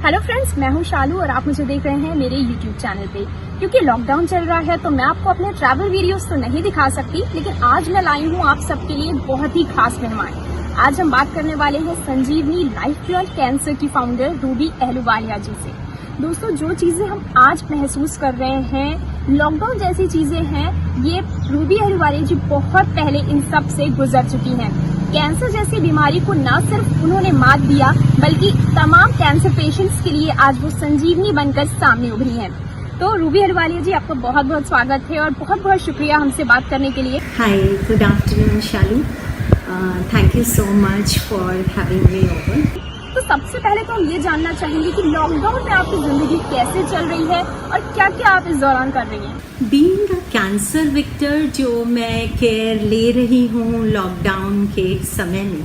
Hello friends, मैं हूं शालू और आप मुझे देख रहे हैं मेरे यूट्यूब चैनल पे। क्योंकि लॉकडाउन चल रहा है तो मैं आपको अपने ट्रैवल वीडियोस तो नहीं दिखा सकती, लेकिन आज मैं लाई हूं आप सबके लिए बहुत ही खास मेहमान। आज हम बात करने वाले हैं संजीवनी लाइफ बियॉन्ड कैंसर की फाउंडर रूबी अहलूवालिया जी से। दोस्तों, जो चीजें हम आज महसूस कर रहे हैं, लॉकडाउन जैसी चीजें हैं, ये रूबी अहलूवालिया जी बहुत पहले इन सब से गुजर चुकी हैं। कैंसर जैसी बीमारी को न सिर्फ उन्होंने मात दिया, बल्कि तमाम कैंसर पेशेंट्स के लिए आज वो संजीवनी बनकर सामने उभरी हैं। तो रूबी अहलूवालिया जी, आपका बहुत बहुत स्वागत है और बहुत बहुत शुक्रिया हमसे बात करने के लिए। Hi, good afternoon Shalu. Thank you so much for having me over. तो सबसे पहले तो हम ये जानना चाहेंगे कि लॉकडाउन में आपकी जिंदगी कैसे चल रही है और क्या क्या आप इस दौरान कर रही हैं। बीइंग अ कैंसर विक्टर, जो मैं केयर ले रही हूँ लॉकडाउन के समय में,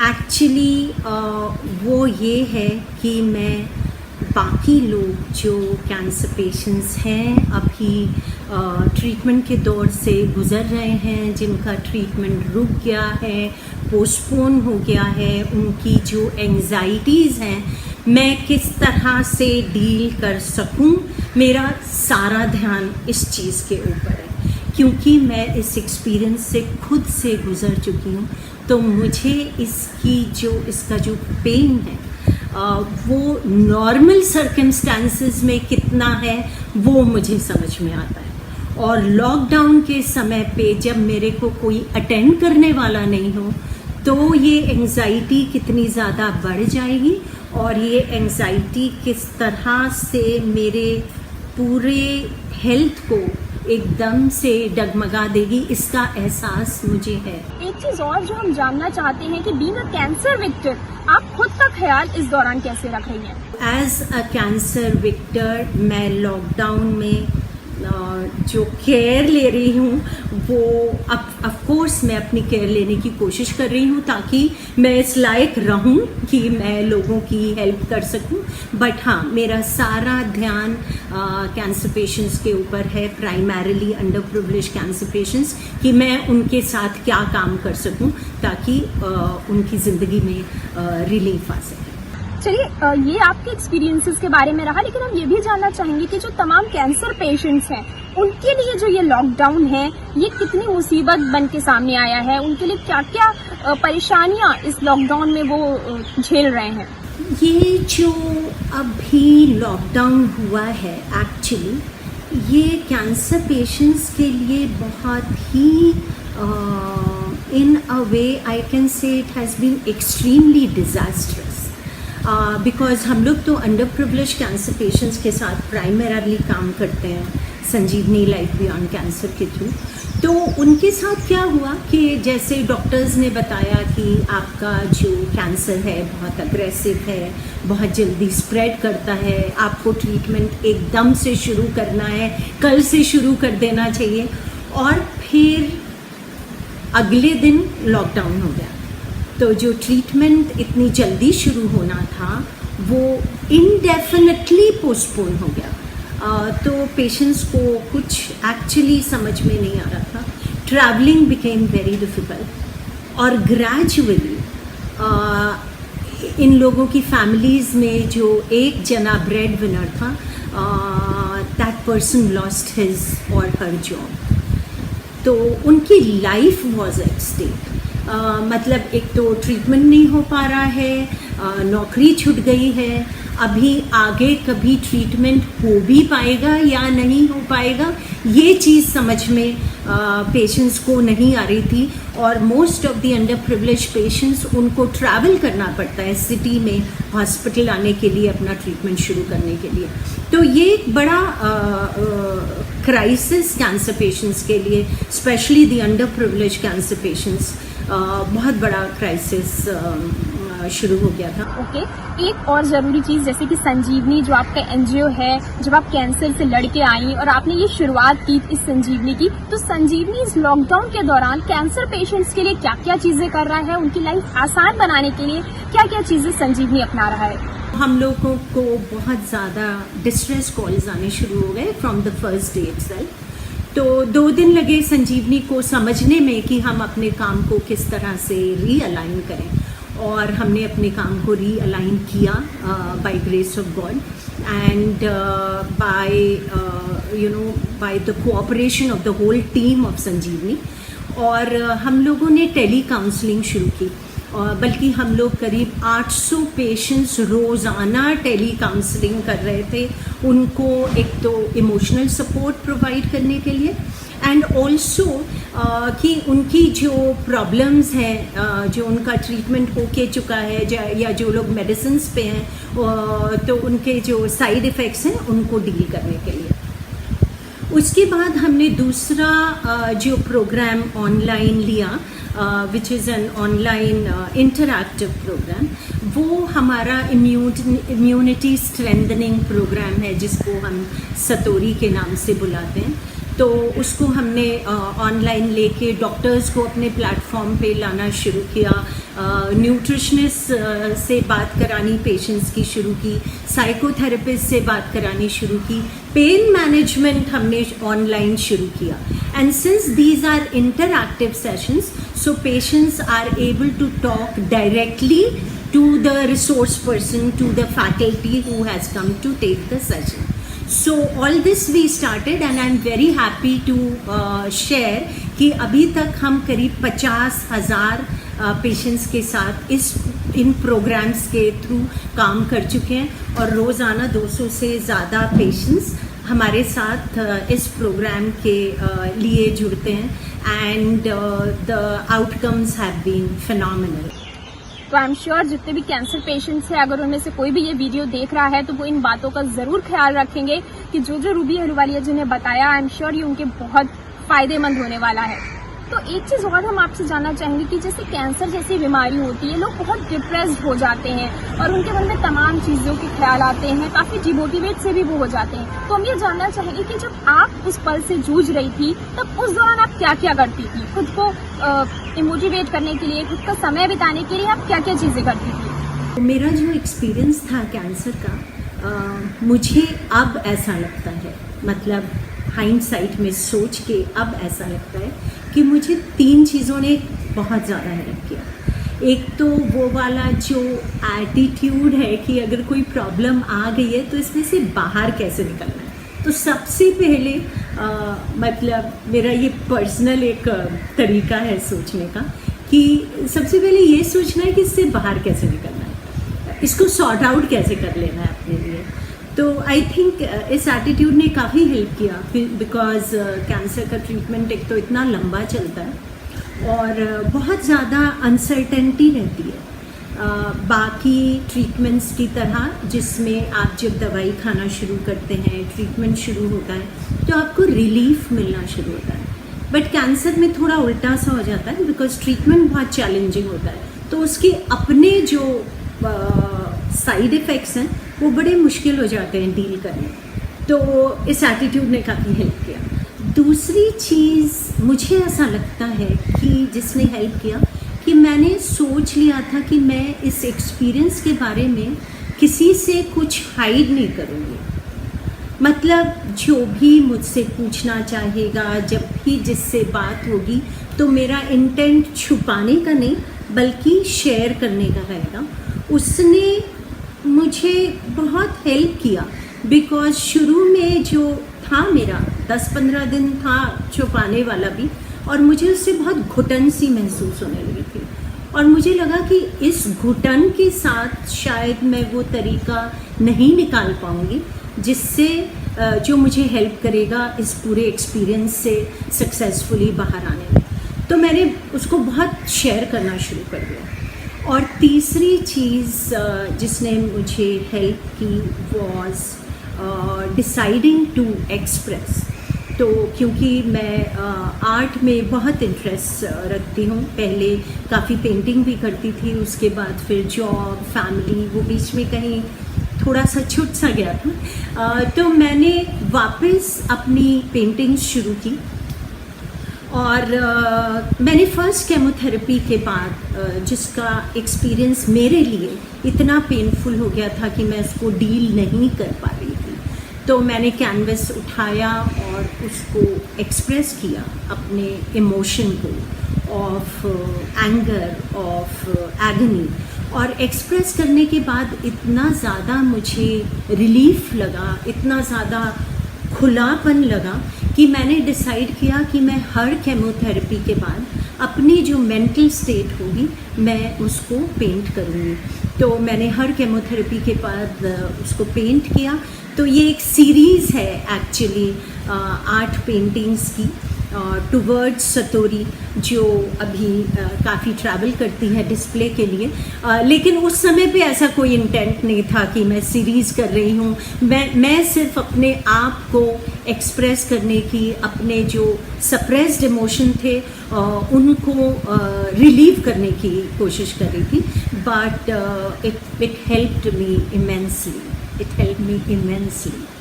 एक्चुअली वो ये है कि मैं बाकी लोग जो कैंसर पेशेंट्स हैं, अभी ट्रीटमेंट के दौर से गुज़र रहे हैं, जिनका ट्रीटमेंट रुक गया है, पोस्टपोन हो गया है, उनकी जो एंग्जाइटीज़ हैं, मैं किस तरह से डील कर सकूं, मेरा सारा ध्यान इस चीज़ के ऊपर है। क्योंकि मैं इस एक्सपीरियंस से खुद से गुज़र चुकी हूँ, तो मुझे इसका जो पेन है वो नॉर्मल सर्कमस्टांसेस में कितना है वो मुझे समझ में आता है। और लॉकडाउन के समय पे जब मेरे को कोई अटेंड करने वाला नहीं हो, तो ये एंग्जाइटी कितनी ज़्यादा बढ़ जाएगी और ये एंग्जाइटी किस तरह से मेरे पूरे हेल्थ को एकदम से डगमगा देगी, इसका एहसास मुझे है। एक चीज और जो हम जानना चाहते हैं कि बीइंग अ कैंसर विक्टर, आप खुद का ख्याल इस दौरान कैसे रख रही हैं? एज अ कैंसर विक्टर, मैं लॉकडाउन में जो केयर ले रही हूँ वो ऑफ कोर्स मैं अपनी केयर लेने की कोशिश कर रही हूँ ताकि मैं इस लायक रहूँ कि मैं लोगों की हेल्प कर सकूँ। बट हाँ, मेरा सारा ध्यान कैंसर पेशेंट्स के ऊपर है, primarily under privilege cancer patients, कि मैं उनके साथ क्या काम कर सकूँ ताकि उनकी ज़िंदगी में रिलीफ आ सके। चलिए, ये आपके एक्सपीरियंसेस के बारे में रहा, लेकिन हम ये भी जानना चाहेंगे कि जो तमाम कैंसर पेशेंट्स हैं, उनके लिए जो ये लॉकडाउन है, ये कितनी मुसीबत बन के सामने आया है, उनके लिए क्या क्या परेशानियां इस लॉकडाउन में वो झेल रहे हैं। ये जो अभी लॉकडाउन हुआ है, एक्चुअली ये कैंसर पेशेंट्स के लिए बहुत ही in a way I can say it has been extremely disastrous, because हम लोग तो अंडर प्रिविलेज कैंसर पेशेंट्स के साथ प्राइमरीली काम करते हैं संजीवनी लाइफ बियॉन्ड कैंसर के थ्रू। तो उनके साथ क्या हुआ कि जैसे डॉक्टर्स ने बताया कि आपका जो कैंसर है बहुत अग्रेसिव है, बहुत जल्दी स्प्रेड करता है, आपको ट्रीटमेंट एकदम से शुरू करना है, कल से शुरू कर देना चाहिए, और फिर अगले दिन लॉकडाउन हो गया। तो जो ट्रीटमेंट इतनी जल्दी शुरू होना था वो इनडेफिनेटली पोस्टपोन हो गया। तो पेशेंट्स को कुछ एक्चुअली समझ में नहीं आ रहा था। ट्रैवलिंग बिकेम वेरी डिफ़िकल्ट और ग्रेजुअली इन लोगों की फैमिलीज़ में जो एक जना ब्रेड विनर था, दैट पर्सन लॉस्ट हिज और हर जॉब। तो उनकी लाइफ वॉज एट स्टेक। मतलब एक तो ट्रीटमेंट नहीं हो पा रहा है, नौकरी छूट गई है, अभी आगे कभी ट्रीटमेंट हो भी पाएगा या नहीं हो पाएगा, ये चीज़ समझ में पेशेंट्स को नहीं आ रही थी। और most of the under privilege patients, उनको ट्रैवल करना पड़ता है सिटी में हॉस्पिटल आने के लिए, अपना ट्रीटमेंट शुरू करने के लिए। तो ये एक बड़ा क्राइसिस कैंसर पेशेंट्स के लिए, specially the under privilege cancer patients, बहुत बड़ा क्राइसिस शुरू हो गया था। ओके, एक और ज़रूरी चीज़, जैसे कि संजीवनी जो आपका एनजीओ है, जब आप कैंसर से लड़ के आई और आपने ये शुरुआत की इस संजीवनी की, तो संजीवनी इस लॉकडाउन के दौरान कैंसर पेशेंट्स के लिए क्या क्या चीज़ें कर रहा है, उनकी लाइफ आसान बनाने के लिए क्या क्या चीज़ें संजीवनी अपना रहा है? हम लोगों को बहुत ज़्यादा डिस्ट्रेस कॉल्स आने शुरू हो गए from the first day itself. तो 2 दिन लगे संजीवनी को समझने में कि हम अपने काम को किस तरह से रीअलाइन करें। और हमने अपने काम को रीअलाइन किया by grace of God and by the cooperation of the whole team of Sanjeevani. और हम लोगों ने टेली काउंसलिंग शुरू की, बल्कि हम लोग करीब 800 पेशेंट्स रोज़ाना टेली काउंसलिंग कर रहे थे, उनको एक तो इमोशनल सपोर्ट प्रोवाइड करने के लिए एंड ऑल्सो कि उनकी जो प्रॉब्लम्स हैं, जो उनका ट्रीटमेंट होके चुका है या जो लोग मेडिसिन्स पे हैं, तो उनके जो साइड इफ़ेक्ट्स हैं उनको डील करने के लिए। उसके बाद हमने दूसरा जो प्रोग्राम ऑनलाइन लिया, which is an online interactive programme, वो हमारा इम्यूनिटी स्ट्रेंथनिंग प्रोग्राम है, जिसको हम सतोरी के नाम से बुलाते हैं। तो उसको हमने ऑनलाइन लेके डॉक्टर्स को अपने प्लेटफॉर्म पे लाना शुरू किया, न्यूट्रिशनिस्ट से बात करानी पेशेंट्स की शुरू की, साइकोथेरेपिस्ट से बात करानी शुरू की, पेन मैनेजमेंट हमने ऑनलाइन शुरू किया। And since these are interactive sessions, so patients are able to talk directly to the resource person, to the faculty who has come to take the session. So all this we started and I'm very happy to share कि अभी तक हम करीब 50,000 patients के साथ इन programmes के through काम कर चुके हैं और रोज़ाना 200 से ज़्यादा पेशेंट्स हमारे साथ इस प्रोग्राम के लिए जुड़ते हैं and the outcomes have been phenomenal. तो आई एम श्योर जितने भी कैंसर पेशेंट्स हैं, अगर उनमें से कोई भी ये वीडियो देख रहा है तो वो इन बातों का जरूर ख्याल रखेंगे कि जो रूबी अहलूवालिया जी ने बताया, आई एम श्योर ये उनके बहुत फायदेमंद होने वाला है। तो एक चीज और हम आपसे जानना चाहेंगे कि जैसे कैंसर जैसी बीमारी होती है, लोग बहुत डिप्रेस्ड हो जाते हैं और उनके मन में तमाम चीजों के ख्याल आते हैं, काफी डिमोटिवेट से भी वो हो जाते हैं। तो हम ये जानना चाहेंगे कि जब आप उस पल से जूझ रही थी, तब उस दौरान आप क्या क्या करती थी? खुद को इमोटिवेट करने के लिए, खुद का समय बिताने के लिए आप क्या क्या चीजें करती थी? मेरा जो एक्सपीरियंस था कैंसर का, मुझे अब ऐसा लगता है, मतलब हाइंडसाइट में सोच के अब ऐसा लगता है कि मुझे 3 चीज़ों ने बहुत ज़्यादा हेल्प किया। एक तो वो वाला जो एटीट्यूड है कि अगर कोई प्रॉब्लम आ गई है तो इसमें से बाहर कैसे निकलना है। तो सबसे पहले मतलब मेरा ये पर्सनल एक तरीका है सोचने का कि सबसे पहले ये सोचना है कि इससे बाहर कैसे निकलना है, इसको सॉर्ट आउट कैसे कर लेना है अपने लिए। तो आई थिंक इस एटीट्यूड ने काफ़ी हेल्प किया, बिकॉज कैंसर का ट्रीटमेंट एक तो इतना लंबा चलता है और बहुत ज़्यादा अनसर्टेनिटी रहती है बाकी ट्रीटमेंट्स की तरह, जिसमें आप जब दवाई खाना शुरू करते हैं, ट्रीटमेंट शुरू होता है तो आपको रिलीफ मिलना शुरू होता है। बट कैंसर में थोड़ा उल्टा सा हो जाता है, बिकॉज ट्रीटमेंट बहुत चैलेंजिंग होता है, तो उसके अपने जो साइड इफ़ेक्ट्स हैं वो बड़े मुश्किल हो जाते हैं डील करने। तो इस एटीट्यूड ने काफ़ी हेल्प किया। दूसरी चीज़ मुझे ऐसा लगता है कि जिसने हेल्प किया कि मैंने सोच लिया था कि मैं इस एक्सपीरियंस के बारे में किसी से कुछ हाइड नहीं करूँगी। मतलब जो भी मुझसे पूछना चाहेगा, जब भी जिससे बात होगी, तो मेरा इंटेंट छुपाने का नहीं बल्कि शेयर करने का रहेगा। उसने मुझे बहुत हेल्प किया, बिकॉज शुरू में जो था मेरा 10-15 दिन था छुपाने वाला भी, और मुझे उससे बहुत घुटन सी महसूस होने लगी थी और मुझे लगा कि इस घुटन के साथ शायद मैं वो तरीका नहीं निकाल पाऊँगी जिससे जो मुझे हेल्प करेगा इस पूरे एक्सपीरियंस से सक्सेसफुली बाहर आने में। तो मैंने उसको बहुत शेयर करना शुरू कर दिया। और तीसरी चीज़ जिसने मुझे हेल्प की वॉज डिसाइडिंग टू एक्सप्रेस। तो क्योंकि मैं आर्ट में बहुत इंटरेस्ट रखती हूँ, पहले काफ़ी पेंटिंग भी करती थी, उसके बाद फिर जॉब, फैमिली, वो बीच में कहीं थोड़ा सा छूट सा गया था। तो मैंने वापस अपनी पेंटिंग शुरू की और मैंने फर्स्ट केमोथेरेपी के बाद जिसका एक्सपीरियंस मेरे लिए इतना पेनफुल हो गया था कि मैं इसको डील नहीं कर पा रही थी, तो मैंने कैनवस उठाया और उसको एक्सप्रेस किया अपने इमोशन को। ऑफ एंगर, ऑफ एगनी, और एक्सप्रेस करने के बाद इतना ज़्यादा मुझे रिलीफ लगा, इतना ज़्यादा खुलापन लगा कि मैंने डिसाइड किया कि मैं हर केमोथेरेपी के बाद अपनी जो मेंटल स्टेट होगी मैं उसको पेंट करूँगी। तो मैंने हर केमोथेरेपी के बाद उसको पेंट किया। तो ये एक सीरीज़ है एक्चुअली 8 पेंटिंग्स की टुवर्ड्स सतोरी, जो अभी काफ़ी ट्रैवल करती है डिस्प्ले के लिए। लेकिन उस समय पे ऐसा कोई इंटेंट नहीं था कि मैं सीरीज़ कर रही हूँ। मैं सिर्फ अपने आप को एक्सप्रेस करने की, अपने जो सप्रेस्ड इमोशन थे उनको रिलीव करने की कोशिश कर रही थी। But it helped me immensely,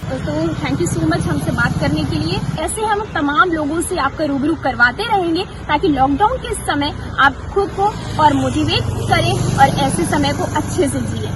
तो थैंक यू सो मच हमसे बात करने के लिए। ऐसे हम तमाम लोगों से आपका रूबरू करवाते रहेंगे ताकि लॉकडाउन के समय आप खुद को और मोटिवेट करें और ऐसे समय को अच्छे से जिए।